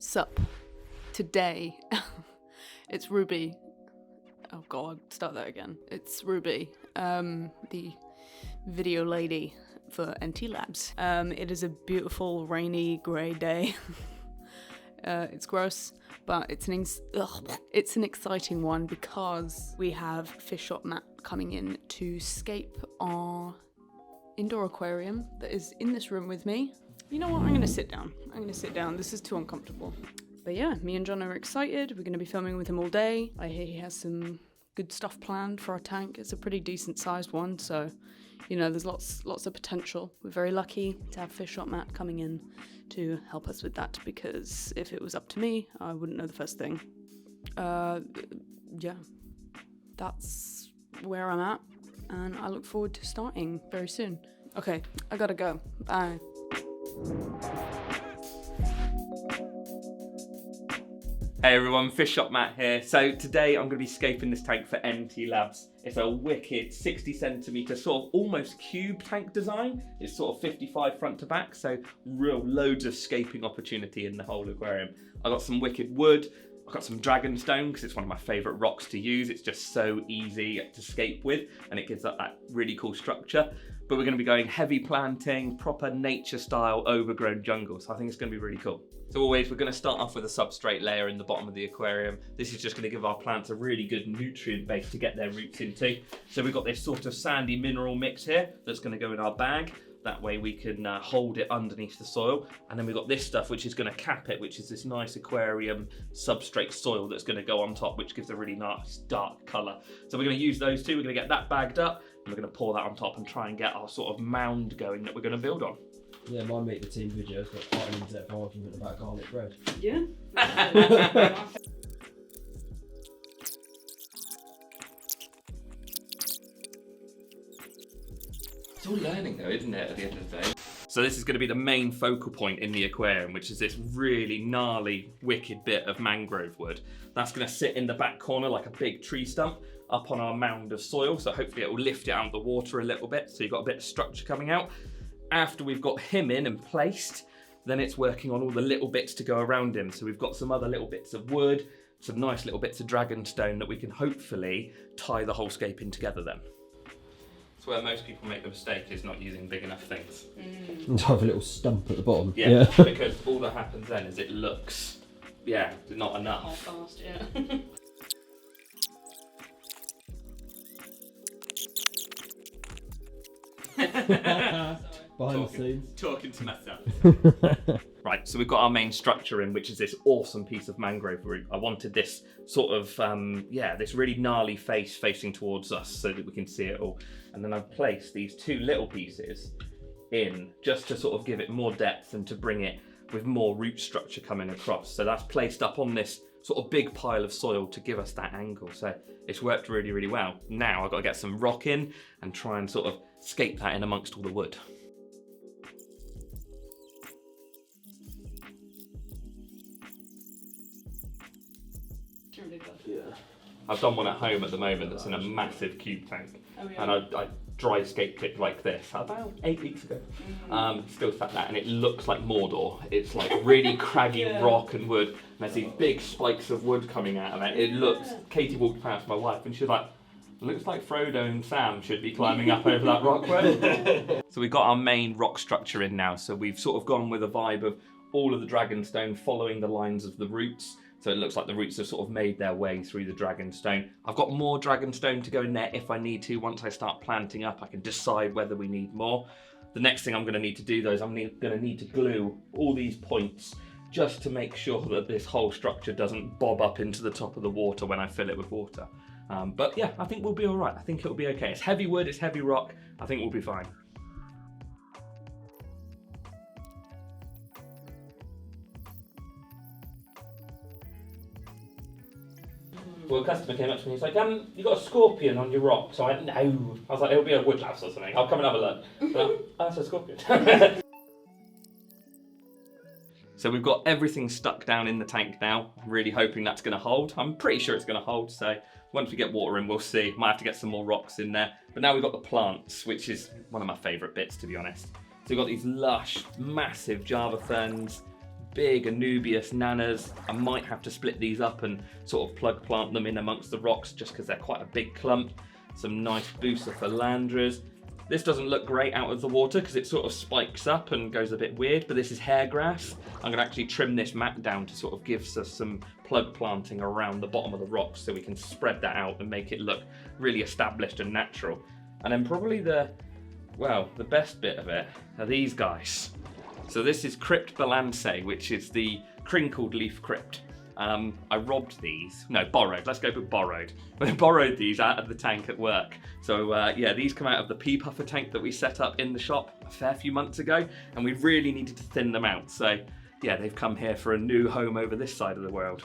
Sup. Today, it's Ruby. Oh god, start that again. It's Ruby, the video lady for ntlabs. It is a beautiful, rainy, grey day. It's gross, but it's an exciting one because we have Fish Shop Matt coming in to scape our indoor aquarium that is in this room with me. You know what, I'm gonna sit down. This is too uncomfortable. But yeah, me and John are excited. We're gonna be filming with him all day. I hear he has some good stuff planned for our tank. It's a pretty decent sized one, so you know, there's lots of potential. We're very lucky to have Fish Shop Matt coming in to help us with that, because if it was up to me, I wouldn't know the first thing. Yeah, that's where I'm at, and I look forward to starting very soon. Okay, I gotta go. Bye. Hey everyone, Fish Shop Matt here. So today I'm going to be scaping this tank for ntlabs. It's a wicked 60 centimetre sort of almost cube tank design. It's sort of 55 front to back, so real loads of scaping opportunity in the whole aquarium. I got some wicked wood. I've got some dragonstone because it's one of my favourite rocks to use. It's just so easy to scape with and it gives up that really cool structure. But we're going to be going heavy planting, proper nature style overgrown jungle. So I think it's going to be really cool. So always, we're going to start off with a substrate layer in the bottom of the aquarium. This is just going to give our plants a really good nutrient base to get their roots into. So we've got this sort of sandy mineral mix here that's going to go in our bag. That way we can hold it underneath the soil. And then we've got this stuff which is going to cap it, which is this nice aquarium substrate soil that's going to go on top, which gives a really nice dark colour. So we're going to use those two. We're going to get that bagged up and we're going to pour that on top and try and get our sort of mound going that we're going to build on. Yeah, my Meet the Team video's got quite an in-depth argument about garlic bread. Yeah. It's all learning though, isn't it, at the end of the day? So this is going to be the main focal point in the aquarium, which is this really gnarly, wicked bit of mangrove wood. That's going to sit in the back corner like a big tree stump up on our mound of soil. So hopefully it will lift it out of the water a little bit. So you've got a bit of structure coming out. After we've got him in and placed, then it's working on all the little bits to go around him. So we've got some other little bits of wood, some nice little bits of dragonstone that we can hopefully tie the whole scape in together then. It's where most people make the mistake, is not using big enough things. And have a little stump at the bottom. Yeah, because all that happens then is it looks, yeah, not enough. Fast, yeah. Behind the scenes. Talking to myself. Right, so we've got our main structure in, which is this awesome piece of mangrove root. I wanted this sort of, this really gnarly face facing towards us so that we can see it all. And then I've placed these two little pieces in just to sort of give it more depth and to bring it with more root structure coming across. So that's placed up on this sort of big pile of soil to give us that angle. So it's worked really, really well. Now I've got to get some rock in and try and sort of scape that in amongst all the wood. Yeah. I've done one at home at the moment that's in a massive cube tank. Oh, yeah. And I dry scaped it like this about 8 weeks ago. Still sat that, and it looks like Mordor. It's like really craggy rock and wood, and there's these big spikes of wood coming out of it. It looks, Katie walked past my wife and she was like, looks like Frodo and Sam should be climbing up over that rock way. So we've got our main rock structure in now. So we've sort of gone with a vibe of all of the dragonstone following the lines of the roots. So it looks like the roots have sort of made their way through the dragonstone. I've got more dragonstone to go in there if I need to. Once I start planting up, I can decide whether we need more. The next thing I'm going to need to do though is I'm going to need to glue all these points just to make sure that this whole structure doesn't bob up into the top of the water when I fill it with water. But yeah, I think we'll be all right. I think it'll be okay. It's heavy wood, it's heavy rock. I think we'll be fine. Well, a customer came up to me, he's like, you got a scorpion on your rock? So I went, no. I was like, it'll be a wood louse or something. I'll come and have a look. But, that's a scorpion. So we've got everything stuck down in the tank now. I'm really hoping that's going to hold. I'm pretty sure it's going to hold, so once we get water in, we'll see. Might have to get some more rocks in there. But now we've got the plants, which is one of my favourite bits, to be honest. So we've got these lush, massive Java ferns, big Anubias nanas. I might have to split these up and sort of plug plant them in amongst the rocks just because they're quite a big clump. Some nice bucephalandras. This doesn't look great out of the water because it sort of spikes up and goes a bit weird, but this is hairgrass. I'm gonna actually trim this mat down to sort of give us some plug planting around the bottom of the rocks so we can spread that out and make it look really established and natural. And then probably the best bit of it are these guys. So this is Crypt Balansae, which is the crinkled leaf crypt. I robbed these, no, borrowed, let's go with borrowed. I borrowed these out of the tank at work. So yeah, these come out of the pea puffer tank that we set up in the shop a fair few months ago, and we really needed to thin them out. So yeah, they've come here for a new home over this side of the world.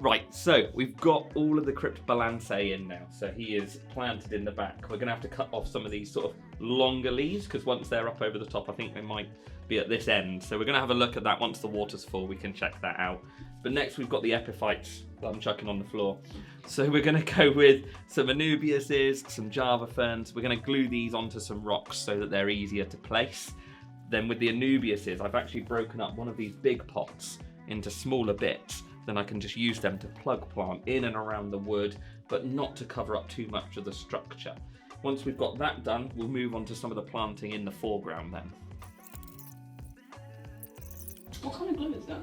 Right, so we've got all of the Crypt Balansae in now. So he is planted in the back. We're gonna have to cut off some of these sort of longer leaves because once they're up over the top, I think they might be at this end. So we're gonna have a look at that once the water's full, we can check that out. But next we've got the epiphytes that I'm chucking on the floor. So we're gonna go with some Anubiases, some Java ferns. We're gonna glue these onto some rocks so that they're easier to place. Then with the Anubiases, I've actually broken up one of these big pots into smaller bits. Then I can just use them to plug plant in and around the wood, but not to cover up too much of the structure. Once we've got that done, we'll move on to some of the planting in the foreground then. What kind of glue is that?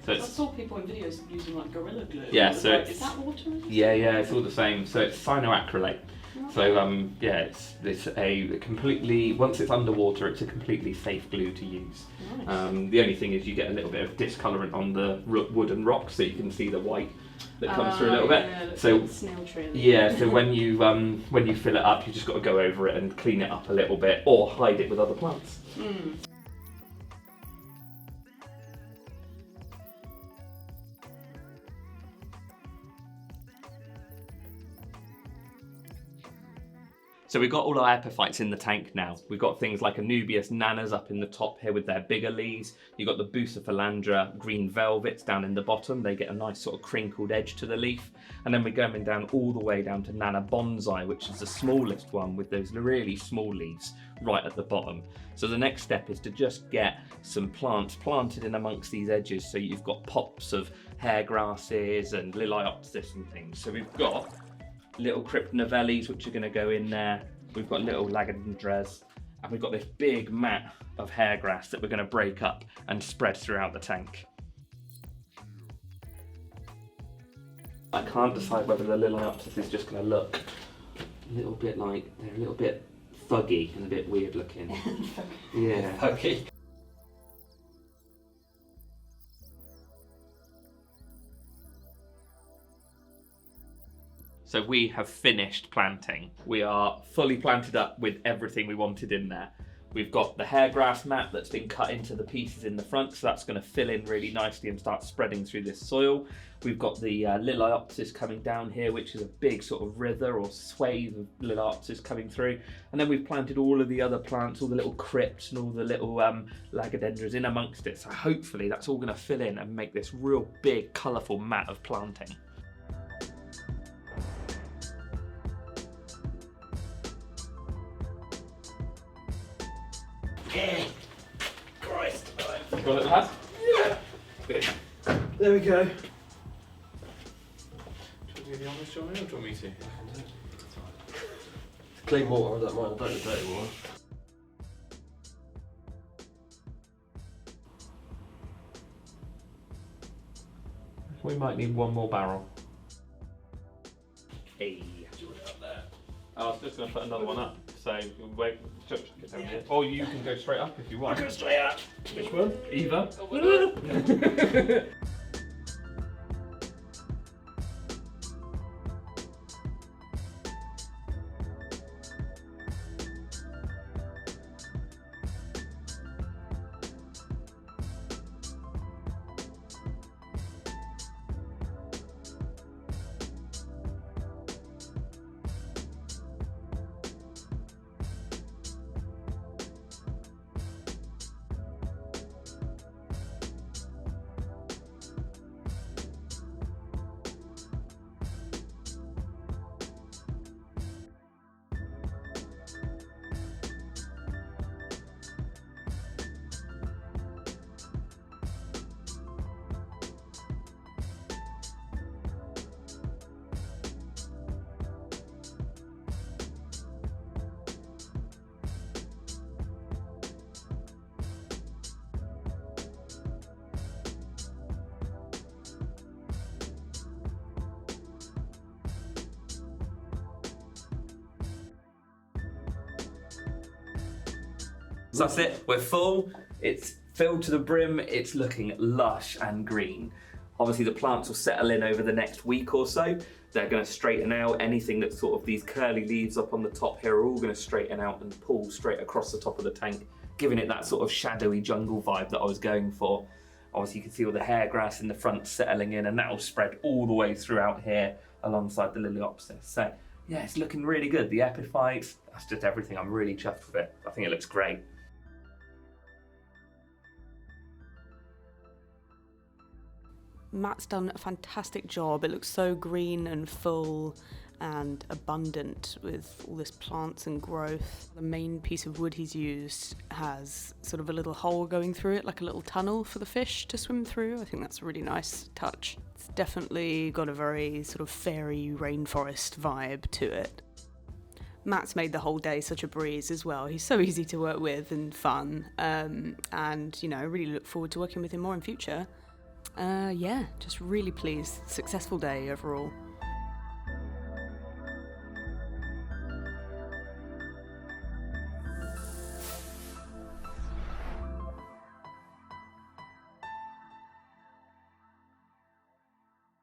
So I saw people in videos using like Gorilla Glue. Yeah, so is that water? Yeah, it's all the same. So it's cyanoacrylate. Okay. So yeah, it's a completely, once it's underwater, it's a completely safe glue to use. Nice. The only thing is you get a little bit of discolourant on the wood and rocks, so you can see the white that comes through a little bit. So like snail trail. Yeah, so when you fill it up, you just got to go over it and clean it up a little bit, or hide it with other plants. Mm. So we've got all our epiphytes in the tank now. We've got things like Anubias nanas up in the top here with their bigger leaves. You've got the bucephalandra green velvets down in the bottom. They get a nice sort of crinkled edge to the leaf. And then we're going down all the way down to Nana Bonsai, which is the smallest one with those really small leaves right at the bottom. So the next step is to just get some plants planted in amongst these edges so you've got pops of hair grasses and liliopsis and things. So we've got little Crypt Novellis which are going to go in there. We've got little Lagadendras, and we've got this big mat of hair grass that we're going to break up and spread throughout the tank. I can't decide whether the liliopsis is just going to look a little bit like, they're a little bit thuggy and a bit weird looking. Yeah. Okay. So we have finished planting. We are fully planted up with everything we wanted in there. We've got the hairgrass mat that's been cut into the pieces in the front, so that's going to fill in really nicely and start spreading through this soil. We've got the liliopsis coming down here, which is a big sort of writher or swathe of liliopsis coming through. And then we've planted all of the other plants, all the little crypts and all the little lagadendras in amongst it. So hopefully that's all going to fill in and make this real big, colourful mat of planting. Yeah. Christ. You got it, lad? Yeah. Good. There we go. Do you want me to be honest, Johnny, or do you want me to? Clean water, I don't mind. I don't need dirty water. We might need one more barrel. Hey. I was just going to put another one up, so wait, get down here. Or you can go straight up if you want. I'll go straight up. Which one? Either. So that's it, we're full. It's filled to the brim, it's looking lush and green. Obviously the plants will settle in over the next week or so. They're going to straighten out. Anything that's sort of these curly leaves up on the top here are all going to straighten out and pull straight across the top of the tank, giving it that sort of shadowy jungle vibe that I was going for. Obviously you can see all the hair grass in the front settling in, and that will spread all the way throughout here alongside the Liliopsis. So yeah, it's looking really good. The epiphytes, that's just everything. I'm really chuffed with it. I think it looks great. Matt's done a fantastic job. It looks so green and full and abundant with all this plants and growth. The main piece of wood he's used has sort of a little hole going through it, like a little tunnel for the fish to swim through. I think that's a really nice touch. It's definitely got a very sort of fairy rainforest vibe to it. Matt's made the whole day such a breeze as well. He's so easy to work with and fun, and you know, I really look forward to working with him more in future. Yeah, just really pleased. Successful day overall.